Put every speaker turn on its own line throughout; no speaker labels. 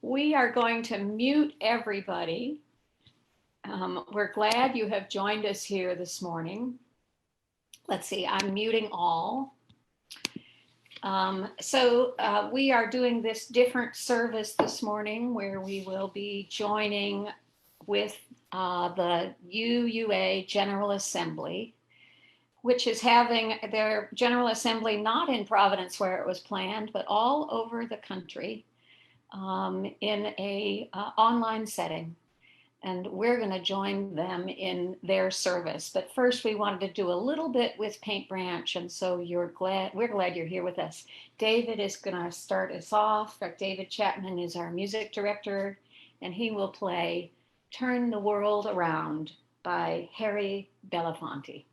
We are going to mute everybody. We're glad you have joined us here this morning. Let's see, I'm muting all. We are doing this different service this morning where we will be joining with the UUA General Assembly, which is having their General Assembly not in Providence where it was planned, but all over the country in a online setting. And we're going to join them in their service. But first, we wanted to do a little bit with Paint Branch, and so we're glad you're here with us. David is going to start us off. David Chapman is our music director, and he will play "Turn the World Around" by Jeri Belafonte.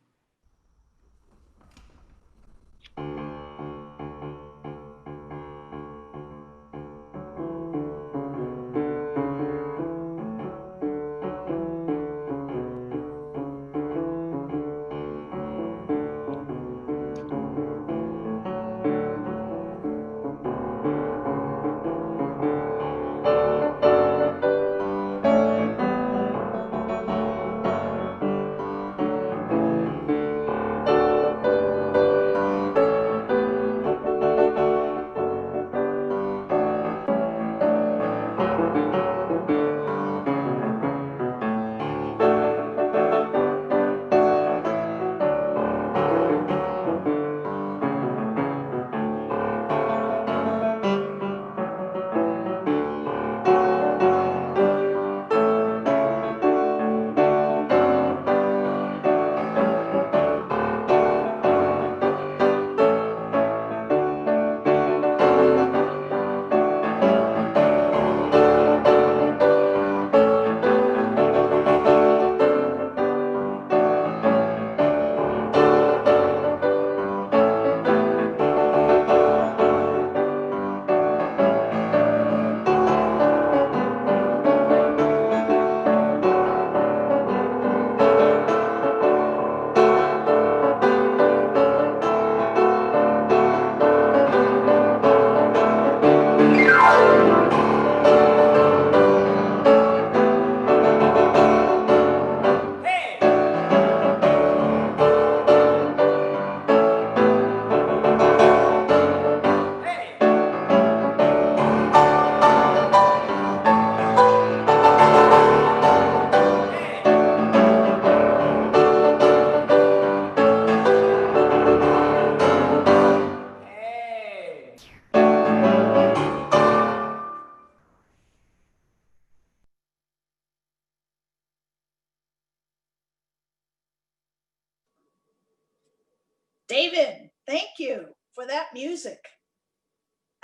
David, thank you for that music.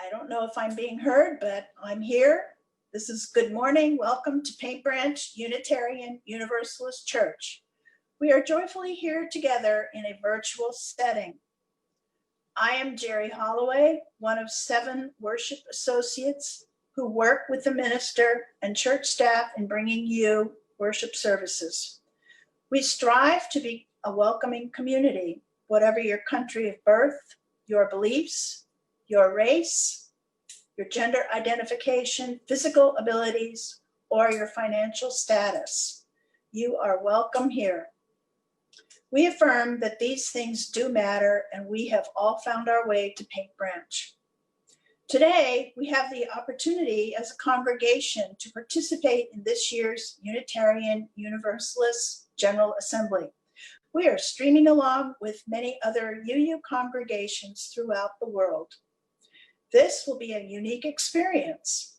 I don't know if I'm being heard, but I'm here. This is good morning. Welcome to Paint Branch Unitarian Universalist Church. We are joyfully here together in a virtual setting. I am Jeri Holloway, one of 7 worship associates who work with the minister and church staff in bringing you worship services. We strive to be a welcoming community, whatever your country of birth, your beliefs, your race, your gender identification, physical abilities, or your financial status. You are welcome here. We affirm that these things do matter, and we have all found our way to Paint Branch. Today, we have the opportunity as a congregation to participate in this year's Unitarian Universalist General Assembly. We are streaming along with many other UU congregations throughout the world. This will be a unique experience,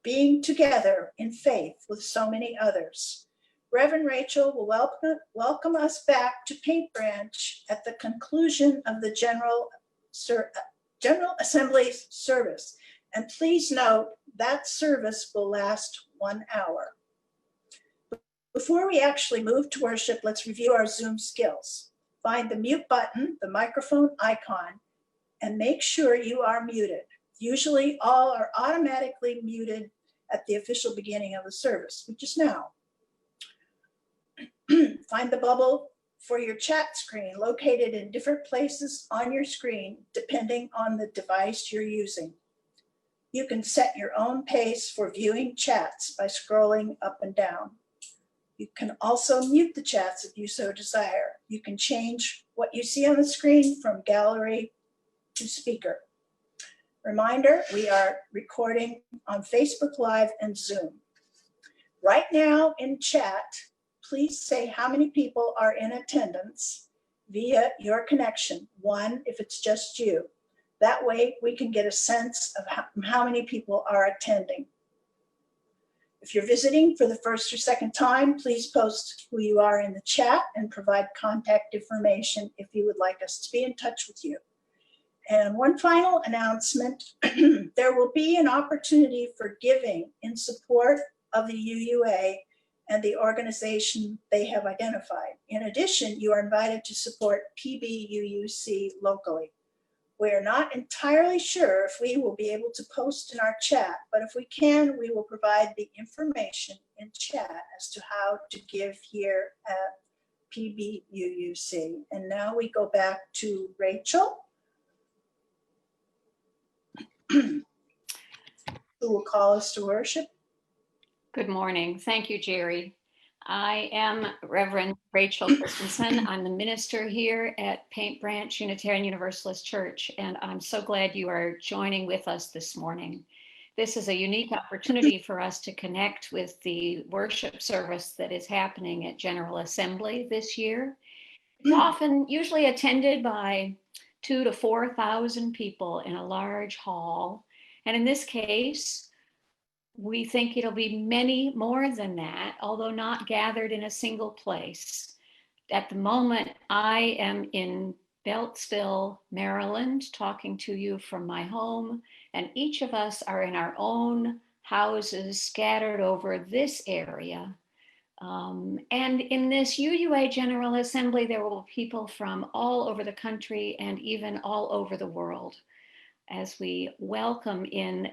being together in faith with so many others. Reverend Rachel will welcome us back to Paint Branch at the conclusion of the General Assembly service. And please note that service will last 1 hour. Before we actually move to worship, let's review our Zoom skills. Find the mute button, the microphone icon, and make sure you are muted. Usually all are automatically muted at the official beginning of the service, which is now. Find the bubble for your chat screen located in different places on your screen, depending on the device you're using. You can set your own pace for viewing chats by scrolling up and down. You can also mute the chats if you so desire. You can change what you see on the screen from gallery to speaker. Reminder, we are recording on Facebook Live and Zoom. Right now in chat, please say how many people are in attendance via your connection, 1 if it's just you. That way we can get a sense of how many people are attending. If you're visiting for the first or second time, please post who you are in the chat and provide contact information if you would like us to be in touch with you. And one final announcement, there will be an opportunity for giving in support of the UUA and the organization they have identified. In addition, you are invited to support PBUUC locally. We are not entirely sure if we will be able to post in our chat, but if we can, we will provide the information in chat as to how to give here at PBUUC. And now we go back to Rachel, who will call us to worship.
Good morning. Thank you, Jeri. I am Reverend Rachel Christensen. I'm the minister here at Paint Branch Unitarian Universalist Church, and I'm so glad you are joining with us this morning. This is a unique opportunity for us to connect with the worship service that is happening at General Assembly this year. It's usually attended by 2,000 to 4,000 people in a large hall. And in this case, we think it'll be many more than that, although not gathered in a single place. At the moment, I am in Beltsville, Maryland, talking to you from my home, and each of us are in our own houses scattered over this area. And in this UUA General Assembly, there will be people from all over the country and even all over the world as we welcome in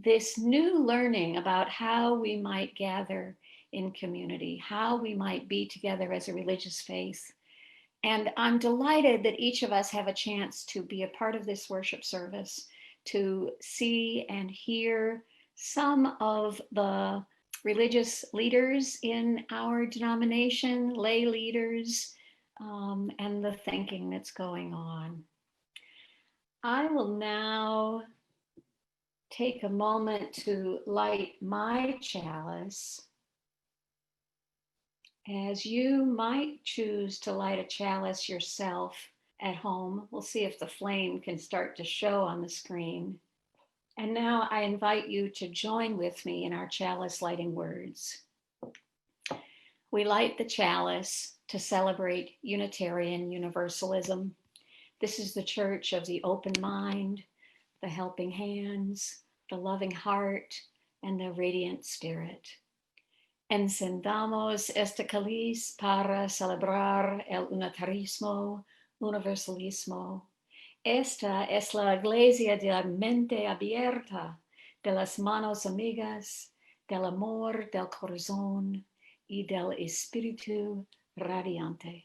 this new learning about how we might gather in community, how we might be together as a religious faith. And I'm delighted that each of us have a chance to be a part of this worship service, to see and hear some of the religious leaders in our denomination, lay leaders, and the thinking that's going on. I will now take a moment to light my chalice. As you might choose to light a chalice yourself at home. We'll see if the flame can start to show on the screen. And now I invite you to join with me in our chalice lighting words. We light the chalice to celebrate Unitarian Universalism. This is the church of the open mind, the helping hands, the loving heart, and the radiant spirit. Encendamos este caliz para celebrar el Unitarismo Universalismo. Esta es la iglesia de la mente abierta, de las manos amigas, del amor, del corazón y del espíritu radiante.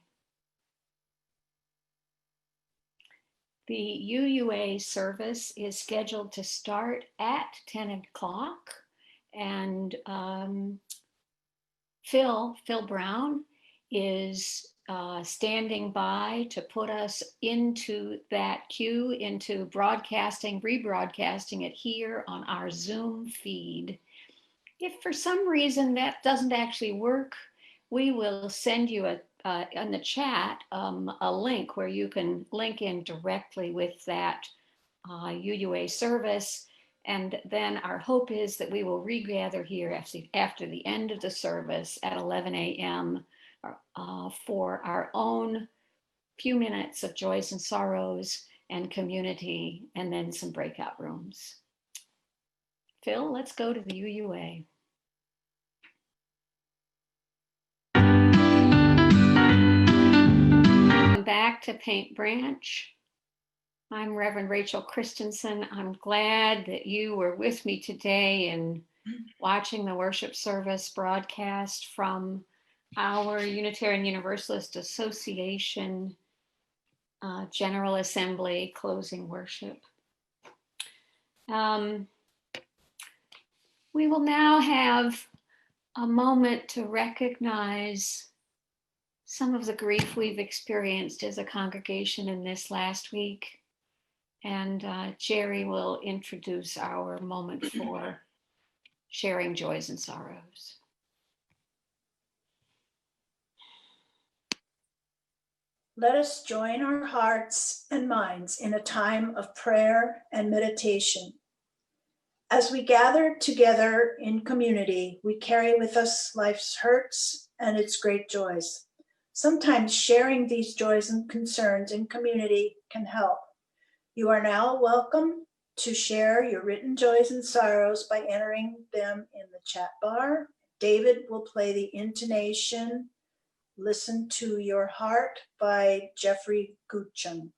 The UUA service is scheduled to start at 10 o'clock, and Phil Brown is standing by to put us into that queue, into rebroadcasting it here on our Zoom feed. If for some reason that doesn't actually work, we will send you in the chat a link where you can link in directly with that UUA service. And then our hope is that we will regather here after the end of the service at 11 a.m. For our own few minutes of joys and sorrows and community, and then some breakout rooms. Phil, let's go to the UUA. Back to Paint Branch. I'm Reverend Rachel Christensen. I'm glad that you were with me today in watching the worship service broadcast from our Unitarian Universalist Association General Assembly closing worship. We will now have a moment to recognize some of the grief we've experienced as a congregation in this last week. And Jeri will introduce our moment for sharing joys and sorrows.
Let us join our hearts and minds in a time of prayer and meditation. As we gather together in community, we carry with us life's hurts and its great joys. Sometimes sharing these joys and concerns in community can help. You are now welcome to share your written joys and sorrows by entering them in the chat bar. David will play the intonation "Listen to Your Heart" by Jeffrey Guccione.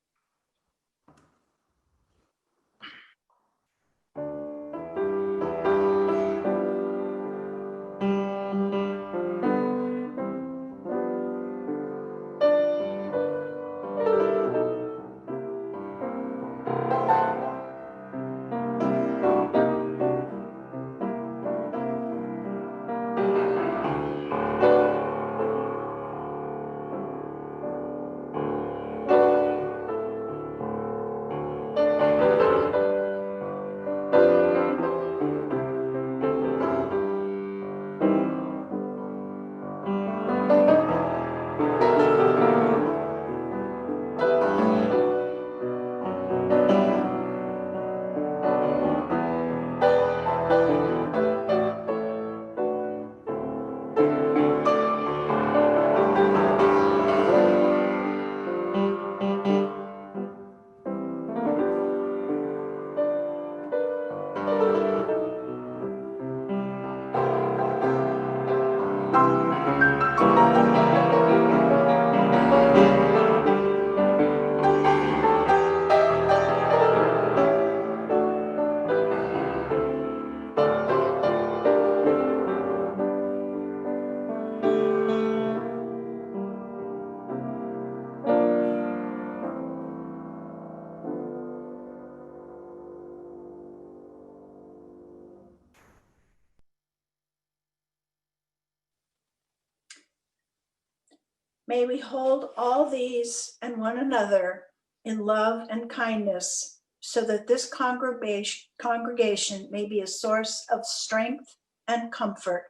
May we hold all these and one another in love and kindness, so that this congregation may be a source of strength and comfort,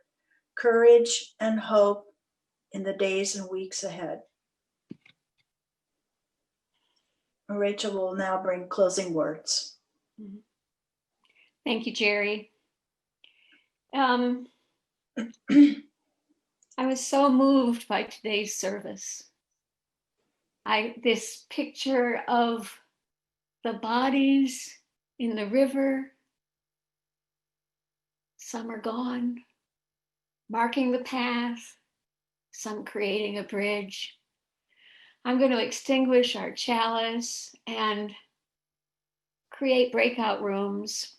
courage and hope in the days and weeks ahead. Rachel will now bring closing words.
Thank you, Jeri. I was so moved by today's service. This picture of the bodies in the river, some are gone, marking the path, some creating a bridge. I'm going to extinguish our chalice and create breakout rooms.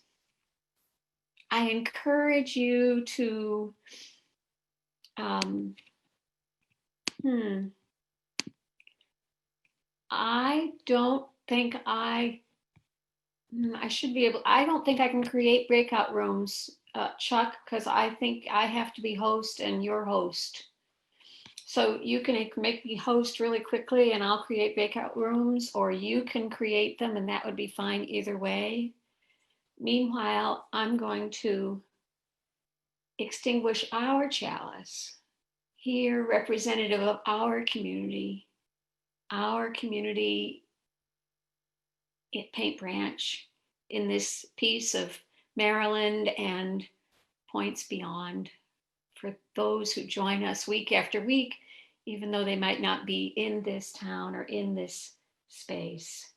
I encourage you to I don't think I can create breakout rooms, Chuck, because I think I have to be host and you're host. So you can make me host really quickly and I'll create breakout rooms, or you can create them and that would be fine either way. Meanwhile, I'm going to extinguish our chalice here, representative of our community at Paint Branch, in this piece of Maryland and points beyond, for those who join us week after week, even though they might not be in this town or in this space.